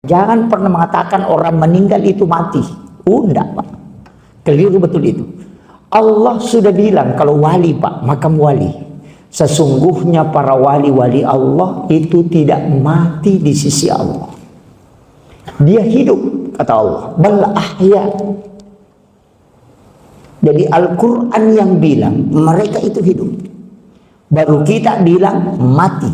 Jangan pernah mengatakan orang meninggal itu mati. Enggak, Pak. Keliru betul itu. Allah sudah bilang kalau wali, Pak, makam wali. Sesungguhnya para wali-wali Allah itu tidak mati di sisi Allah. Dia hidup, kata Allah. Bal ahya. Jadi Al-Quran yang bilang mereka itu hidup. Baru kita bilang mati.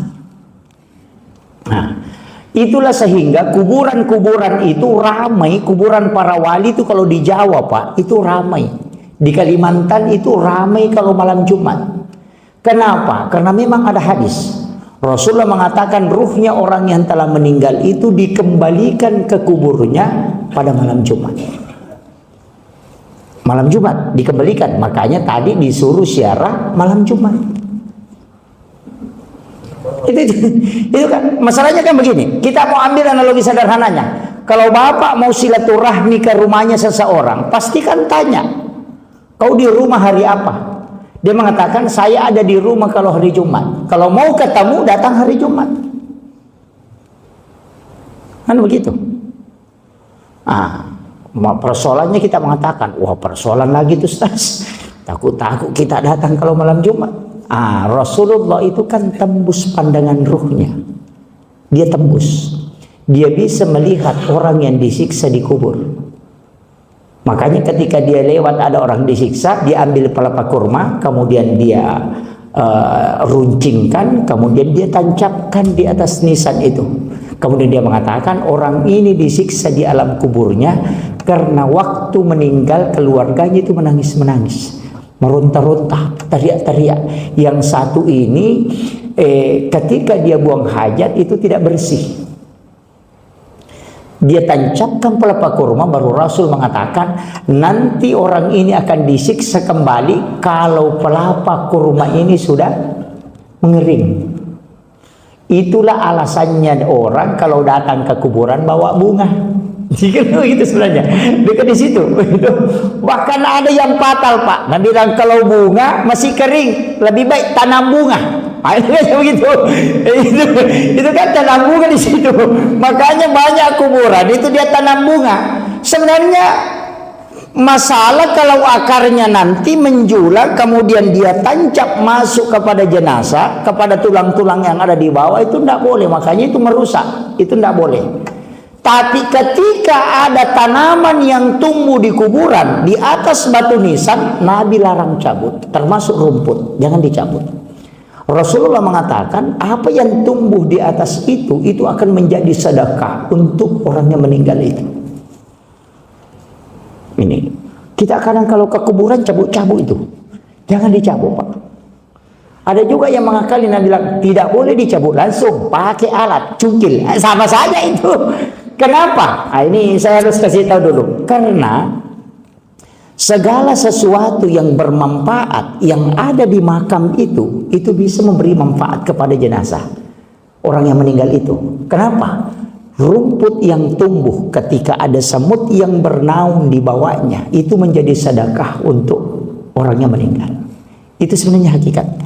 Nah, itulah sehingga kuburan-kuburan itu ramai. Kuburan para wali itu kalau di Jawa, Pak, itu ramai. Di Kalimantan itu ramai kalau malam Jumat. Kenapa? Karena memang ada hadis. Rasulullah mengatakan ruhnya orang yang telah meninggal itu dikembalikan ke kuburnya pada malam Jumat. Malam Jumat dikembalikan. Makanya tadi disuruh ziarah malam Jumat. Itu kan masalahnya kan begini. Kita mau ambil analogi sederhananya. Kalau bapak mau silaturahmi ke rumahnya seseorang, pastikan tanya, kau di rumah hari apa? Dia mengatakan saya ada di rumah kalau hari Jumat. Kalau mau ketemu datang hari Jumat. Kan begitu. Persoalannya kita mengatakan, wah persoalan lagi tuh Ustaz. Takut-takut kita datang kalau malam Jumat. Rasulullah itu kan tembus pandangan ruhnya. Dia tembus. Dia bisa melihat orang yang disiksa di kubur. Makanya ketika dia lewat ada orang disiksa, dia ambil pelapa kurma, kemudian dia runcingkan, kemudian dia tancapkan di atas nisan itu. Kemudian dia mengatakan orang ini disiksa di alam kuburnya karena waktu meninggal keluarganya itu menangis-menangis, meronta-ronta, teriak-teriak. Yang satu ini ketika dia buang hajat itu tidak bersih. Dia tancapkan pelapa kurma, baru Rasul mengatakan nanti orang ini akan disiksa kembali kalau pelapa kurma ini sudah mengering. Itulah alasannya orang kalau datang ke kuburan bawa bunga. Itu sebenarnya dekat di situ. Bahkan ada yang fatal, Pak. Nabi bilang kalau bunga masih kering, lebih baik tanam bunga. Begitu. Itu kan tanam bunga di situ. Makanya banyak kuburan itu dia tanam bunga. Sebenarnya masalah kalau akarnya nanti menjulang, kemudian dia tancap masuk kepada jenazah, kepada tulang-tulang yang ada di bawah, itu tidak boleh. Makanya itu merusak. Itu tidak boleh. Tapi ketika ada tanaman yang tumbuh di kuburan di atas batu nisan, Nabi larang cabut, termasuk rumput, jangan dicabut. Rasulullah mengatakan apa yang tumbuh di atas itu akan menjadi sedekah untuk orang yang meninggal itu. Ini kita kadang kalau ke kuburan cabut-cabut itu, jangan dicabut, Pak. Ada juga yang mengakali, Nabi bilang tidak boleh dicabut langsung, pakai alat cungkil, sama saja itu. Kenapa? Ini saya harus kasih tahu dulu. Karena segala sesuatu yang bermanfaat yang ada di makam itu bisa memberi manfaat kepada jenazah orang yang meninggal itu. Kenapa? Rumput yang tumbuh ketika ada semut yang bernaung di bawahnya itu menjadi sedekah untuk orang yang meninggal. Itu sebenarnya hakikat.